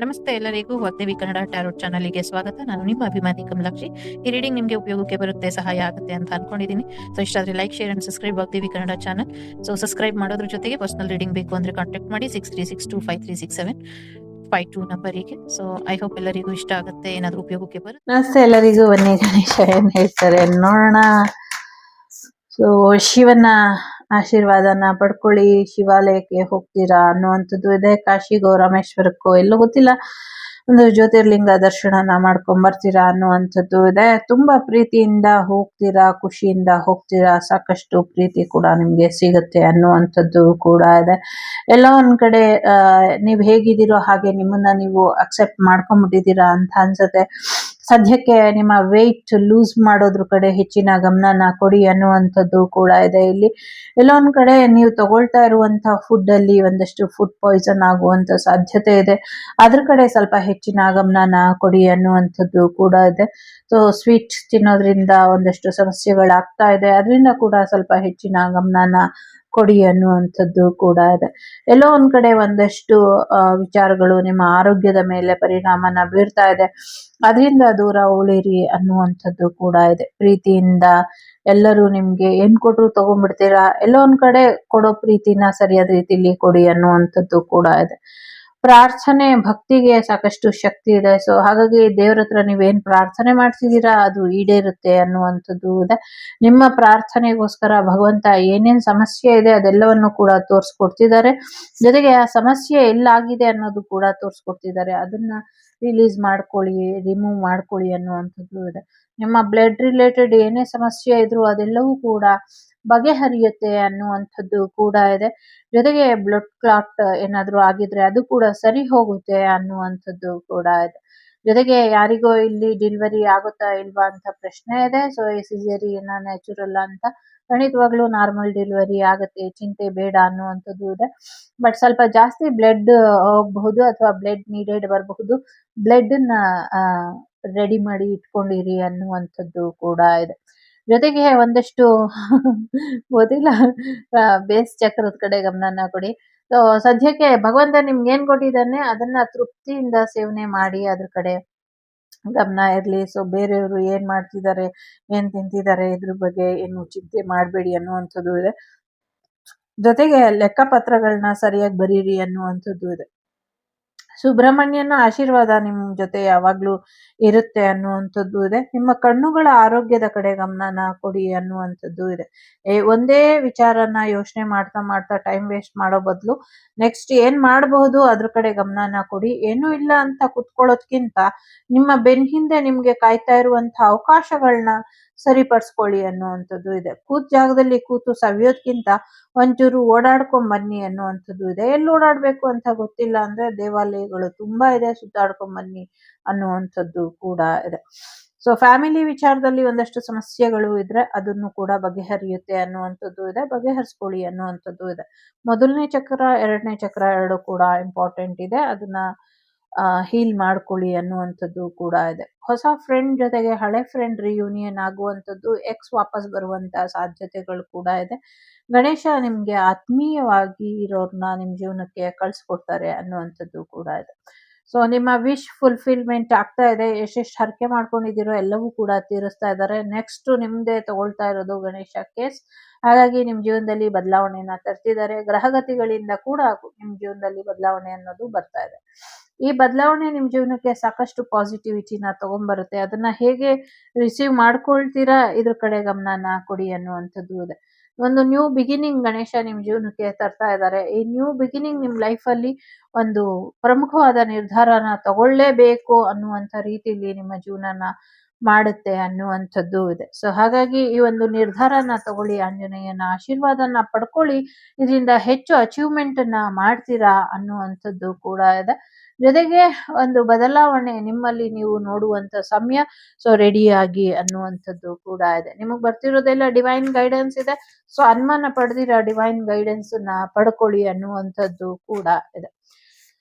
ನಮಸ್ತೆ ಎಲ್ಲರಿಗೂ ವಾಗ್ದೇವಿ ಕನ್ನಡ ಟ್ಯಾರೋಟ್ ಚಾನಲ್ಗೆ ಸ್ವಾಗತ. ನಾನು ನಿಮ್ಮ ಅಭಿಮಾನಿ ಕಮಲಾಕ್ಷಿ. ಈ ರೀಡಿಂಗ್ ನಿಮಗೆ ಉಪಯೋಗಕ್ಕೆ ಬರುತ್ತೆ, ಸಹಾಯ ಆಗುತ್ತೆ ಅಂತ ಅನ್ಕೊಂಡಿದ್ದೀನಿ. ಸೊ ಇಷ್ಟ ಆದರೆ like, share and subscribe Vagdevi Kannada channel. So subscribe ಮಾಡೋದ್ರ ಜೊತೆಗೆ ಪರ್ಸನಲ್ ರೀಡಿಂಗ್ ಬೇಕು ಅಂದ್ರೆ ಕಾಂಟ್ಯಾಕ್ಟ್ ಮಾಡಿ 6362536752 ನಂಬರಿಗೆ. ಸೊ ಐ ಹೋಪ್ ಎಲ್ಲರಿಗೂ ಇಷ್ಟ ಆಗುತ್ತೆ, ಏನಾದರೂ ಉಪಯೋಗಕ್ಕೆ ಬರುತ್ತೆ. ನಮಸ್ತೆ ಎಲ್ಲರಿಗೂ. ಬನ್ನಿ ಗಣೇಶ ಏನ್ ಹೇಳ್ತಾರೆ ನೋಡೋಣ. ಸೊ ಶಿವನ ಆಶೀರ್ವಾದನ ಪಡ್ಕೊಳ್ಳಿ. ಶಿವಾಲಯಕ್ಕೆ ಹೋಗ್ತೀರಾ ಅನ್ನುವಂಥದ್ದು ಇದೆ. ಕಾಶಿಗೋ ರಾಮೇಶ್ವರಕ್ಕೋ ಎಲ್ಲೋ ಗೊತ್ತಿಲ್ಲ, ಒಂದು ಜ್ಯೋತಿರ್ಲಿಂಗ ದರ್ಶನನ ಮಾಡ್ಕೊಂಡ್ ಬರ್ತೀರಾ ಅನ್ನುವಂಥದ್ದು ಇದೆ. ತುಂಬಾ ಪ್ರೀತಿಯಿಂದ ಹೋಗ್ತೀರಾ, ಖುಷಿಯಿಂದ ಹೋಗ್ತೀರಾ, ಸಾಕಷ್ಟು ಪ್ರೀತಿ ಕೂಡ ನಿಮ್ಗೆ ಸಿಗುತ್ತೆ ಅನ್ನುವಂಥದ್ದು ಕೂಡ ಇದೆ. ಎಲ್ಲೋ ಒಂದ್ ಕಡೆ ನೀವ್ ಹೇಗಿದ್ದೀರೋ ಹಾಗೆ ನಿಮ್ಮನ್ನ ನೀವು ಅಕ್ಸೆಪ್ಟ್ ಮಾಡ್ಕೊಂಡ್ಬಿಟ್ಟಿದ್ದೀರಾ ಅಂತ ಅನ್ಸುತ್ತೆ. ಸದ್ಯಕ್ಕೆ ನಿಮ್ಮ ವೆಯ್ಟ್ ಲೂಸ್ ಮಾಡೋದ್ರ ಕಡೆ ಹೆಚ್ಚಿನ ಗಮನನ ಕೊಡಿ ಅನ್ನುವಂಥದ್ದು ಕೂಡ ಇದೆ. ಇಲ್ಲಿ ಎಲ್ಲೋ ಒಂದ್ ಕಡೆ ನೀವು ತಗೊಳ್ತಾ ಇರುವಂತಹ ಫುಡ್ ಅಲ್ಲಿ ಒಂದಷ್ಟು ಫುಡ್ ಪಾಯ್ಸನ್ ಆಗುವಂತ ಸಾಧ್ಯತೆ ಇದೆ. ಅದ್ರ ಕಡೆ ಸ್ವಲ್ಪ ಹೆಚ್ಚಿನ ಗಮನನ ಕೊಡಿ ಅನ್ನುವಂಥದ್ದು ಕೂಡ ಇದೆ. ಸೊ ಸ್ವೀಟ್ ತಿನ್ನೋದ್ರಿಂದ ಒಂದಷ್ಟು ಸಮಸ್ಯೆಗಳಾಗ್ತಾ ಇದೆ, ಅದರಿಂದ ಕೂಡ ಸ್ವಲ್ಪ ಹೆಚ್ಚಿನ ಗಮನನ ಕೊಡಿ ಅನ್ನುವಂಥದ್ದು ಕೂಡ ಇದೆ. ಎಲ್ಲೋ ಒಂದ್ ಕಡೆ ಒಂದಷ್ಟು ವಿಚಾರಗಳು ನಿಮ್ಮ ಆರೋಗ್ಯದ ಮೇಲೆ ಪರಿಣಾಮನ ಬೀರ್ತಾ ಇದೆ, ಅದರಿಂದ ದೂರ ಉಳಿರಿ ಅನ್ನುವಂಥದ್ದು ಕೂಡ ಇದೆ. ಪ್ರೀತಿಯಿಂದ ಎಲ್ಲರೂ ನಿಮ್ಗೆ ಏನ್ ಕೊಟ್ರು ತಗೊಂಡ್ಬಿಡ್ತೀರಾ, ಎಲ್ಲೋ ಒಂದ್ ಕಡೆ ಕೊಡೋ ಪ್ರೀತಿನ ಸರಿಯಾದ ರೀತಿಲಿ ಕೊಡಿ ಅನ್ನುವಂಥದ್ದು ಕೂಡ ಇದೆ. ಪ್ರಾರ್ಥನೆ, ಭಕ್ತಿಗೆ ಸಾಕಷ್ಟು ಶಕ್ತಿ ಇದೆ. ಸೊ ಹಾಗಾಗಿ ದೇವ್ರ ಹತ್ರ ನೀವೇನ್ ಪ್ರಾರ್ಥನೆ ಮಾಡ್ತಿದ್ದೀರಾ ಅದು ಈಡೇರುತ್ತೆ ಅನ್ನುವಂಥದ್ದು ಇದೆ. ನಿಮ್ಮ ಪ್ರಾರ್ಥನೆಗೋಸ್ಕರ ಭಗವಂತ ಏನೇನ್ ಸಮಸ್ಯೆ ಇದೆ ಅದೆಲ್ಲವನ್ನು ಕೂಡ ತೋರ್ಸ್ಕೊಡ್ತಿದ್ದಾರೆ. ಜೊತೆಗೆ ಆ ಸಮಸ್ಯೆ ಎಲ್ಲಾಗಿದೆ ಅನ್ನೋದು ಕೂಡ ತೋರ್ಸ್ಕೊಡ್ತಿದ್ದಾರೆ. ಅದನ್ನ ರಿಲೀಸ್ ಮಾಡ್ಕೊಳ್ಳಿ, ರಿಮೂವ್ ಮಾಡ್ಕೊಳ್ಳಿ ಅನ್ನುವಂಥದ್ದು ಇದೆ. ನಿಮ್ಮ ಬ್ಲಡ್ ರಿಲೇಟೆಡ್ ಏನೇ ಸಮಸ್ಯೆ ಇದ್ರು ಅದೆಲ್ಲವೂ ಕೂಡ ಬಗೆಹರಿಯುತ್ತೆ ಅನ್ನುವಂಥದ್ದು ಕೂಡ ಇದೆ. ಜೊತೆಗೆ ಬ್ಲಡ್ ಕ್ಲಾಟ್ ಏನಾದ್ರು ಆಗಿದ್ರೆ ಅದು ಕೂಡ ಸರಿ ಹೋಗುತ್ತೆ ಅನ್ನುವಂಥದ್ದು ಕೂಡ ಇದೆ. ಜೊತೆಗೆ ಯಾರಿಗೋ ಇಲ್ಲಿ ಡೆಲಿವರಿ ಆಗುತ್ತಾ ಇಲ್ವಾ ಅಂತ ಪ್ರಶ್ನೆ ಇದೆ. ಸೊ ಸಿಸೇರಿಯನ್ ನ್ಯಾಚುರಲ್ ಅಂತ, ಖಂಡಿತವಾಗ್ಲೂ ನಾರ್ಮಲ್ ಡೆಲಿವರಿ ಆಗುತ್ತೆ, ಚಿಂತೆ ಬೇಡ ಅನ್ನುವಂಥದ್ದು ಇದೆ. ಬಟ್ ಸ್ವಲ್ಪ ಜಾಸ್ತಿ ಬ್ಲಡ್ ಹೋಗಬಹುದು ಅಥವಾ ಬ್ಲಡ್ ನೀಡೆಡ್ ಬರಬಹುದು. ಬ್ಲಡ್ ನ ರೆಡಿ ಮಾಡಿ ಇಟ್ಕೊಂಡಿರಿ ಅನ್ನುವಂಥದ್ದು ಕೂಡ ಇದೆ. ಜೊತೆಗೆ ಒಂದಷ್ಟು ಗೊತ್ತಿಲ್ಲ, ಬೇಸ್ ಚಕ್ರದ ಕಡೆ ಗಮನನ ಕೊಡಿ. ಸೊ ಸದ್ಯಕ್ಕೆ ಭಗವಂತ ನಿಮ್ಗೆ ಏನ್ ಕೊಟ್ಟಿದ್ದಾನೆ ಅದನ್ನ ತೃಪ್ತಿಯಿಂದ ಸೇವನೆ ಮಾಡಿ, ಅದ್ರ ಕಡೆ ಗಮನ ಇರ್ಲಿ. ಸೊ ಬೇರೆಯವರು ಏನ್ ಮಾಡ್ತಿದ್ದಾರೆ, ಏನ್ ತಿಂತಿದ್ದಾರೆ ಇದ್ರ ಬಗ್ಗೆ ಏನು ಚಿಂತೆ ಮಾಡಬೇಡಿ ಅನ್ನುವಂಥದ್ದು ಇದೆ. ಜೊತೆಗೆ ಲೆಕ್ಕಪತ್ರಗಳನ್ನ ಸರಿಯಾಗಿ ಬರೀರಿ ಅನ್ನುವಂಥದ್ದು ಇದೆ. ಸುಬ್ರಹ್ಮಣ್ಯನ ಆಶೀರ್ವಾದ ನಿಮ್ ಜೊತೆ ಯಾವಾಗ್ಲೂ ಇರುತ್ತೆ ಅನ್ನುವಂಥದ್ದು ಇದೆ. ನಿಮ್ಮ ಕಣ್ಣುಗಳ ಆರೋಗ್ಯದ ಕಡೆ ಗಮನನ ಕೊಡಿ ಅನ್ನುವಂಥದ್ದು ಇದೆ. ಒಂದೇ ವಿಚಾರನ ಯೋಚನೆ ಮಾಡ್ತಾ ಮಾಡ್ತಾ ಟೈಮ್ ವೇಸ್ಟ್ ಮಾಡೋ ಬದಲು ನೆಕ್ಸ್ಟ್ ಏನ್ ಮಾಡಬಹುದು ಅದ್ರ ಕಡೆ ಗಮನನ ಕೊಡಿ. ಏನೂ ಇಲ್ಲ ಅಂತ ಕುತ್ಕೊಳ್ಳೋದ್ಕಿಂತ ನಿಮ್ಮ ಬೆನ್ ಹಿಂದೆ ನಿಮ್ಗೆ ಕಾಯ್ತಾ ಇರುವಂತ ಅವಕಾಶಗಳನ್ನ ಸರಿಪಡಿಸ್ಕೊಳ್ಳಿ ಅನ್ನುವಂಥದ್ದು ಇದೆ. ಕೂತ್ ಜಾಗದಲ್ಲಿ ಕೂತು ಸವಿಯೋದ್ಕಿಂತ ಒಂಚೂರು ಓಡಾಡ್ಕೊಂಡ್ ಬನ್ನಿ ಅನ್ನುವಂಥದ್ದು ಇದೆ. ಎಲ್ಲಿ ಓಡಾಡ್ಬೇಕು ಅಂತ ಗೊತ್ತಿಲ್ಲ ಅಂದ್ರೆ ದೇವಾಲಯಗಳು ತುಂಬಾ ಇದೆ, ಸುತ್ತಾಡ್ಕೊಂಡ್ ಬನ್ನಿ ಅನ್ನುವಂಥದ್ದು ಕೂಡ ಇದೆ. ಸೊ ಫ್ಯಾಮಿಲಿ ವಿಚಾರದಲ್ಲಿ ಒಂದಷ್ಟು ಸಮಸ್ಯೆಗಳು ಇದ್ರೆ ಅದನ್ನು ಕೂಡ ಬಗೆಹರಿಯುತ್ತೆ ಅನ್ನುವಂಥದ್ದು ಇದೆ, ಬಗೆಹರಿಸ್ಕೊಳ್ಳಿ ಅನ್ನುವಂಥದ್ದು ಇದೆ. ಮೊದಲನೇ ಚಕ್ರ, ಎರಡನೇ ಚಕ್ರ ಎರಡು ಕೂಡ ಇಂಪಾರ್ಟೆಂಟ್ ಇದೆ, ಅದನ್ನ ಹೀಲ್ ಮಾಡ್ಕೊಳ್ಳಿ ಅನ್ನುವಂಥದ್ದು ಕೂಡ ಇದೆ. ಹೊಸ ಫ್ರೆಂಡ್ ಜೊತೆಗೆ ಹಳೆ ಫ್ರೆಂಡ್ ರಿಯೂನಿಯನ್ ಆಗುವಂಥದ್ದು, ಎಕ್ಸ್ ವಾಪಸ್ ಬರುವಂತ ಸಾಧ್ಯತೆಗಳು ಕೂಡ ಇದೆ. ಗಣೇಶ ನಿಮ್ಗೆ ಆತ್ಮೀಯವಾಗಿ ಇರೋರ್ನ ನಿಮ್ ಜೀವನಕ್ಕೆ ಕಳ್ಸಿಕೊಡ್ತಾರೆ ಅನ್ನುವಂಥದ್ದು ಕೂಡ ಇದೆ. ಸೊ ನಿಮ್ಮ ವಿಶ್ ಫುಲ್ಫಿಲ್ಮೆಂಟ್ ಆಗ್ತಾ ಇದೆ. ಎಷ್ಟೆಷ್ಟು ಹರಕೆ ಮಾಡ್ಕೊಂಡಿದ್ದೀರೋ ಎಲ್ಲವೂ ಕೂಡ ತೀರಿಸ್ತಾ ಇದ್ದಾರೆ. ನೆಕ್ಸ್ಟ್ ನಿಮ್ದೇ ತಗೊಳ್ತಾ ಇರೋದು ಗಣೇಶ ಕೇಸ್. ಹಾಗಾಗಿ ನಿಮ್ ಜೀವನದಲ್ಲಿ ಬದಲಾವಣೆಯನ್ನ ತರ್ತಿದ್ದಾರೆ. ಗ್ರಹಗತಿಗಳಿಂದ ಕೂಡ ನಿಮ್ ಜೀವನದಲ್ಲಿ ಬದಲಾವಣೆ ಅನ್ನೋದು ಬರ್ತಾ ಇದೆ. ಈ ಬದಲಾವಣೆ ನಿಮ್ ಜೀವನಕ್ಕೆ ಸಾಕಷ್ಟು ಪಾಸಿಟಿವಿಟಿನ ತಗೊಂಡ್ಬರುತ್ತೆ. ಅದನ್ನ ಹೇಗೆ ರಿಸೀವ್ ಮಾಡ್ಕೊಳ್ತೀರಾ ಇದ್ರ ಕಡೆ ಗಮನನ ಕೊಡಿ ಅನ್ನುವಂಥದ್ದು ಇದೆ. ಒಂದು ನ್ಯೂ ಬಿಗಿನಿಂಗ್ ಗಣೇಶ ನಿಮ್ ಜೀವನಕ್ಕೆ ತರ್ತಾ ಇದ್ದಾರೆ. ಈ ನ್ಯೂ ಬಿಗಿನಿಂಗ್ ನಿಮ್ ಲೈಫ್ ಅಲ್ಲಿ ಒಂದು ಪ್ರಮುಖವಾದ ನಿರ್ಧಾರನ ತಗೊಳ್ಳೇಬೇಕು ಅನ್ನುವಂಥ ರೀತಿಯಲ್ಲಿ ನಿಮ್ಮ ಜೀವನನ ಮಾಡುತ್ತೆ ಅನ್ನುವಂಥದ್ದು ಇದೆ. ಸೊ ಹಾಗಾಗಿ ಈ ಒಂದು ನಿರ್ಧಾರನ ತಗೊಳ್ಳಿ, ಆಂಜನೇಯನ ಆಶೀರ್ವಾದನ ಪಡ್ಕೊಳ್ಳಿ, ಇದರಿಂದ ಹೆಚ್ಚು ಅಚೀವ್ಮೆಂಟ್ ಅನ್ನ ಮಾಡ್ತೀರಾ ಅನ್ನುವಂಥದ್ದು ಕೂಡ ಇದೆ. ಜೊತೆಗೆ ಒಂದು ಬದಲಾವಣೆ ನಿಮ್ಮಲ್ಲಿ ನೀವು ನೋಡುವಂತ ಸಮಯ. ಸೊ ರೆಡಿಯಾಗಿ ಅನ್ನುವಂಥದ್ದು ಕೂಡ ಇದೆ. ನಿಮಗ್ ಬರ್ತಿರೋದೆಲ್ಲ ಡಿವೈನ್ ಗೈಡೆನ್ಸ್ ಇದೆ. ಸೊ ಅನುಮಾನ ಪಡೆದಿರ ಡಿವೈನ್ ಗೈಡೆನ್ಸ್ ನ ಪಡ್ಕೊಳ್ಳಿ ಅನ್ನುವಂಥದ್ದು ಕೂಡ ಇದೆ.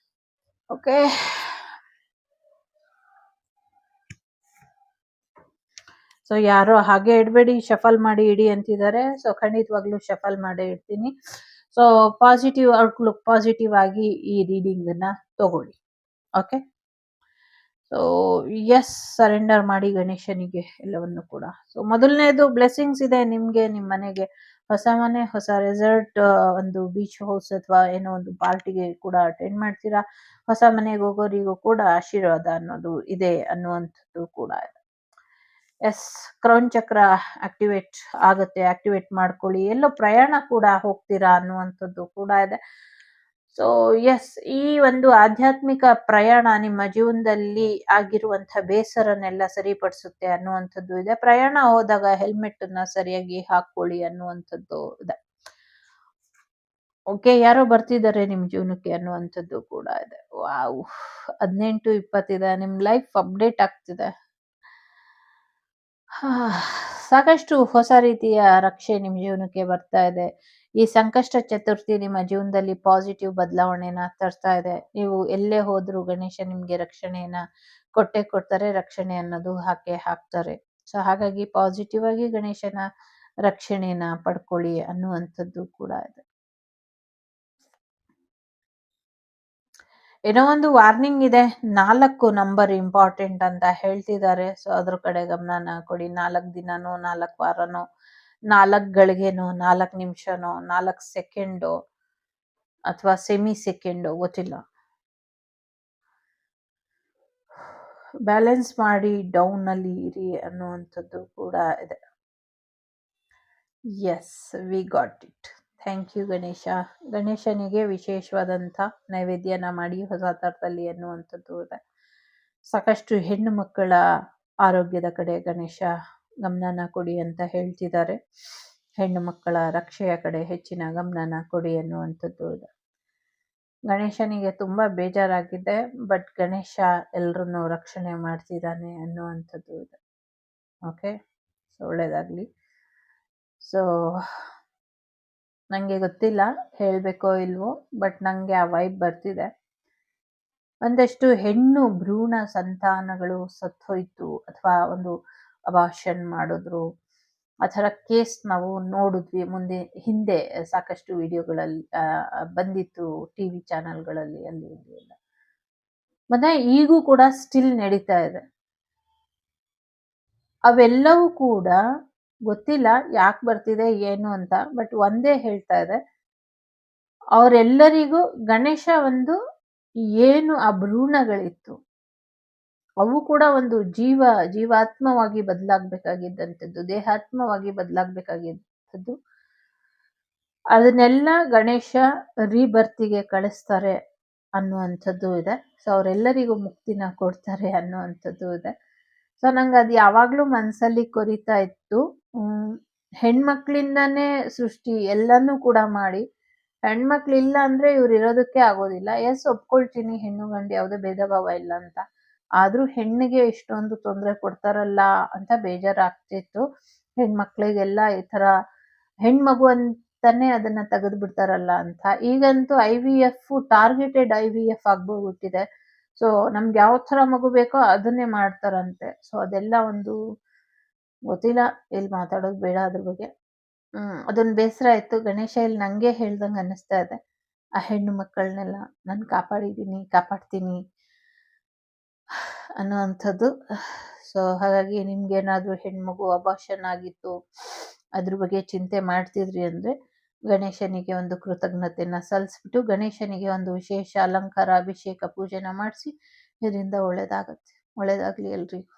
ಓಕೆ, ಸೊ ಯಾರೋ ಹಾಗೆ ಇಡಬೇಡಿ, ಶಫಲ್ ಮಾಡಿ ಇಡಿ ಅಂತಿದ್ದಾರೆ. ಸೊ ಖಂಡಿತವಾಗ್ಲೂ ಶಫಲ್ ಮಾಡೇ ಇಡ್ತೀನಿ. ಸೊ ಪಾಸಿಟಿವ್ ಔಟ್ಲುಕ್, ಪಾಸಿಟಿವ್ ಆಗಿ ಈ ರೀಡಿಂಗ್ ಅನ್ನ ತಗೊಳ್ಳಿ. ಓಕೆ. ಸೊ ಎಸ್, ಸರೆಂಡರ್ ಮಾಡಿ ಗಣೇಶನಿಗೆ ಎಲ್ಲವನ್ನು ಕೂಡ. ಸೊ ಮೊದಲನೇದು ಬ್ಲೆಸ್ಸಿಂಗ್ಸ್ ಇದೆ ನಿಮ್ಗೆ, ನಿಮ್ ಮನೆಗೆ ಹೊಸ ಮನೆ, ಹೊಸ ರೆಸಾರ್ಟ್, ಒಂದು ಬೀಚ್ ಹೌಸ್ ಅಥವಾ ಏನೋ ಒಂದು ಪಾರ್ಟಿಗೆ ಕೂಡ ಅಟೆಂಡ್ ಮಾಡ್ತೀರಾ. ಹೊಸ ಮನೆಗೆ ಹೋಗೋರಿಗೂ ಕೂಡ ಆಶೀರ್ವಾದ ಅನ್ನೋದು ಇದೆ ಅನ್ನುವಂಥದ್ದು ಕೂಡ ಇದೆ. ಎಸ್, ಕ್ರೌನ್ ಚಕ್ರ ಆಕ್ಟಿವೇಟ್ ಆಗುತ್ತೆ, ಆಕ್ಟಿವೇಟ್ ಮಾಡ್ಕೊಳ್ಳಿ. ಎಲ್ಲೋ ಪ್ರಯಾಣ ಕೂಡ ಹೋಗ್ತೀರಾ ಅನ್ನುವಂಥದ್ದು ಕೂಡ ಇದೆ. ಸೊ ಎಸ್, ಈ ಒಂದು ಆಧ್ಯಾತ್ಮಿಕ ಪ್ರಯಾಣ ನಿಮ್ಮ ಜೀವನದಲ್ಲಿ ಆಗಿರುವಂತಹ ಬೇಸರನ್ನೆಲ್ಲ ಸರಿಪಡಿಸುತ್ತೆ ಅನ್ನುವಂಥದ್ದು ಇದೆ. ಪ್ರಯಾಣ ಹೋದಾಗ ಹೆಲ್ಮೆಟ್ ಅನ್ನ ಸರಿಯಾಗಿ ಹಾಕೊಳ್ಳಿ ಅನ್ನುವಂಥದ್ದು ಇದೆ. ಓಕೆ, ಯಾರೋ ಬರ್ತಿದ್ದಾರೆ ನಿಮ್ ಜೀವನಕ್ಕೆ ಅನ್ನುವಂಥದ್ದು ಕೂಡ ಇದೆ. ವಾವ್, 18-20 ಇದೆ, ನಿಮ್ ಲೈಫ್ ಅಪ್ಡೇಟ್ ಆಗ್ತಿದೆ. ಸಾಕಷ್ಟು ಹೊಸ ರೀತಿಯ ರಕ್ಷೆ ನಿಮ್ ಜೀವನಕ್ಕೆ ಬರ್ತಾ ಇದೆ. ಈ ಸಂಕಷ್ಟ ಚತುರ್ಥಿ ನಿಮ್ಮ ಜೀವನದಲ್ಲಿ ಪಾಸಿಟಿವ್ ಬದಲಾವಣೆನ ತರ್ತಾ ಇದೆ. ನೀವು ಎಲ್ಲೇ ಹೋದ್ರು ಗಣೇಶ ನಿಮ್ಗೆ ರಕ್ಷಣೆಯನ್ನ ಕೊಡ್ತಾರೆ, ರಕ್ಷಣೆ ಅನ್ನೋದು ಹಾಕ್ತಾರೆ. ಸೊ ಹಾಗಾಗಿ ಪಾಸಿಟಿವ್ ಆಗಿ ಗಣೇಶನ ರಕ್ಷಣೆಯನ್ನ ಪಡ್ಕೊಳ್ಳಿ ಅನ್ನುವಂಥದ್ದು ಕೂಡ ಇದೆ. ಏನೋ ಒಂದು ವಾರ್ನಿಂಗ್ ಇದೆ, 4 ನಂಬರ್ ಇಂಪಾರ್ಟೆಂಟ್ ಅಂತ ಹೇಳ್ತಿದ್ದಾರೆ. ಸೊ ಅದ್ರ ಕಡೆ ಗಮನನ ಕೊಡಿ. 4 ದಿನನೋ, 4 ವಾರನೋ, 4 ಗಳಿಗೆನೋ, 4 ನಿಮಿಷನೋ, 4 ಸೆಕೆಂಡೋ ಅಥವಾ ಸೆಮಿ ಸೆಕೆಂಡೋ ಗೊತ್ತಿಲ್ಲ. ಬ್ಯಾಲೆನ್ಸ್ ಮಾಡಿ ಡೌನ್ ಅಲ್ಲಿ ಇರಿ ಅನ್ನುವಂಥದ್ದು ಕೂಡ ಇದೆ. Yes, we got it. Thank you Ganesha. ಗಣೇಶನಿಗೆ ವಿಶೇಷವಾದಂಥ ನೈವೇದ್ಯನ ಮಾಡಿ ಹೊಸ ತರದಲ್ಲಿ ಅನ್ನುವಂಥದ್ದು ಇದೆ. ಸಾಕಷ್ಟು ಹೆಣ್ಣು ಮಕ್ಕಳ ಆರೋಗ್ಯದ ಕಡೆ ಗಣೇಶ ಗಮನನ ಕೊಡಿ ಅಂತ ಹೇಳ್ತಿದ್ದಾರೆ. ಹೆಣ್ಣು ಮಕ್ಕಳ ರಕ್ಷೆಯ ಕಡೆ ಹೆಚ್ಚಿನ ಗಮನನ ಕೊಡಿ ಅನ್ನುವಂಥದ್ದು ಇದೆ. ಗಣೇಶನಿಗೆ ತುಂಬಾ ಬೇಜಾರಾಗಿದೆ, ಬಟ್ ಗಣೇಶ ಎಲ್ರನ್ನೂ ರಕ್ಷಣೆ ಮಾಡ್ತಿದ್ದಾನೆ ಅನ್ನುವಂಥದ್ದು ಇದೆ. ಓಕೆ, ಒಳ್ಳೇದಾಗ್ಲಿ. ಸೊ ನಂಗೆ ಗೊತ್ತಿಲ್ಲ ಹೇಳ್ಬೇಕೋ ಇಲ್ವೋ, ಬಟ್ ನಂಗೆ ಆ ವೈಬ್ ಬರ್ತಿದೆ. ಒಂದಷ್ಟು ಹೆಣ್ಣು ಭ್ರೂಣ ಸಂತಾನಗಳು ಸತ್ತೋಯ್ತು ಅಥವಾ ಒಂದು ಅಬಾರ್ಷನ್ ಮಾಡಿದ್ರು, ಆ ಥರ ಕೇಸ್ ನಾವು ನೋಡಿದ್ವಿ ಹಿಂದೆ ಸಾಕಷ್ಟು ವಿಡಿಯೋಗಳಲ್ಲಿ ಬಂದಿತ್ತು, ಟಿವಿ ಚಾನೆಲ್ಗಳಲ್ಲಿ ಅಲ್ಲಿ ಇಲ್ಲಿ ಎಲ್ಲ. ಮತ್ತೆ ಈಗೂ ಕೂಡ ಸ್ಟಿಲ್ ನಡೀತಾ ಇದೆ. ಅವೆಲ್ಲವೂ ಕೂಡ ಗೊತ್ತಿಲ್ಲ ಯಾಕೆ ಬರ್ತಿದೆ ಏನು ಅಂತ, ಬಟ್ ಒಂದೇ ಹೇಳ್ತಾ ಇದೆ, ಅವರೆಲ್ಲರಿಗೂ ಗಣೇಶ ಒಂದು ಏನು ಆ ಭ್ರೂಣಗಳಿತ್ತು ಅವು ಕೂಡ ಒಂದು ಜೀವಾತ್ಮವಾಗಿ ಬದಲಾಗಬೇಕಾಗಿದ್ದಂಥದ್ದು, ದೇಹಾತ್ಮವಾಗಿ ಬದಲಾಗಬೇಕಾಗಿದ್ದಂಥದ್ದು. ಅದನ್ನೆಲ್ಲ ಗಣೇಶ ರೀಬರ್ತಿಗೆ ಕಳಿಸ್ತಾರೆ ಅನ್ನುವಂಥದ್ದು ಇದೆ. ಸೊ ಅವರೆಲ್ಲರಿಗೂ ಮುಕ್ತಿನ ಕೊಡ್ತಾರೆ ಅನ್ನುವಂಥದ್ದು ಇದೆ. ಸೊ ನಂಗೆ ಅದು ಯಾವಾಗ್ಲೂ ಮನಸ್ಸಲ್ಲಿ ಕೊರಿತಾ ಇತ್ತು. ಹೆಣ್ಮಕ್ಳಿಂದಾನೇ ಸೃಷ್ಟಿ ಎಲ್ಲನೂ ಕೂಡ ಮಾಡಿ, ಹೆಣ್ಮಕ್ಳಿಲ್ಲ ಅಂದ್ರೆ ಇವ್ರು ಇರೋದಕ್ಕೆ ಆಗೋದಿಲ್ಲ. ಎಸ್, ಒಪ್ಕೊಳ್ತೀನಿ, ಹೆಣ್ಣು ಗಂಡು ಯಾವುದೇ ಭೇದ ಭಾವ ಇಲ್ಲ ಅಂತ. ಆದ್ರೂ ಹೆಣ್ಣಿಗೆ ಇಷ್ಟೊಂದು ತೊಂದರೆ ಕೊಡ್ತಾರಲ್ಲ ಅಂತ ಬೇಜಾರಾಗ್ತಿತ್ತು. ಹೆಣ್ಮಕ್ಳಿಗೆಲ್ಲ ಈ ತರ ಹೆಣ್ಮಗು ಅಂತಾನೆ ಅದನ್ನ ತೆಗೆದು ಬಿಡ್ತಾರಲ್ಲ ಅಂತ. ಈಗಂತೂ IVF ಟಾರ್ಗೆಟೆಡ್ IVF ಆಗ್ಬೋಗ್ಬಿಟ್ಟಿದೆ. ಸೊ ನಮ್ಗೆ ಯಾವ ತರ ಮಗು ಬೇಕೋ ಅದನ್ನೇ ಮಾಡ್ತಾರಂತೆ. ಸೊ ಅದೆಲ್ಲ ಒಂದು ಗೊತ್ತಿಲ್ಲ, ಇಲ್ಲಿ ಮಾತಾಡೋದು ಬೇಡ ಅದ್ರ ಬಗ್ಗೆ. ಅದೊಂದು ಬೇಸರ ಆಯ್ತು. ಗಣೇಶ ಇಲ್ಲಿ ನಂಗೆ ಹೇಳ್ದಂಗೆ ಅನ್ನಿಸ್ತಾ ಇದೆ, ಆ ಹೆಣ್ಣು ಮಕ್ಕಳನ್ನೆಲ್ಲ ನಾನು ಕಾಪಾಡ್ತೀನಿ ಅನ್ನುವಂಥದ್ದು. ಸೊ ಹಾಗಾಗಿ ನಿಮ್ಗೇನಾದ್ರೂ ಹೆಣ್ಮಗು ಅಬಾರ್ಷನ್ ಆಗಿತ್ತು, ಅದ್ರ ಬಗ್ಗೆ ಚಿಂತೆ ಮಾಡ್ತಿದ್ರಿ ಅಂದ್ರೆ ಗಣೇಶನಿಗೆ ಒಂದು ಕೃತಜ್ಞತೆಯನ್ನ ಸಲ್ಲಿಸ್ಬಿಟ್ಟು ಗಣೇಶನಿಗೆ ಒಂದು ವಿಶೇಷ ಅಲಂಕಾರ, ಅಭಿಷೇಕ, ಪೂಜೆನ ಮಾಡಿಸಿ ಇದರಿಂದ ಒಳ್ಳೇದಾಗತ್ತೆ. ಒಳ್ಳೇದಾಗ್ಲಿ ಎಲ್ರಿಗೂ.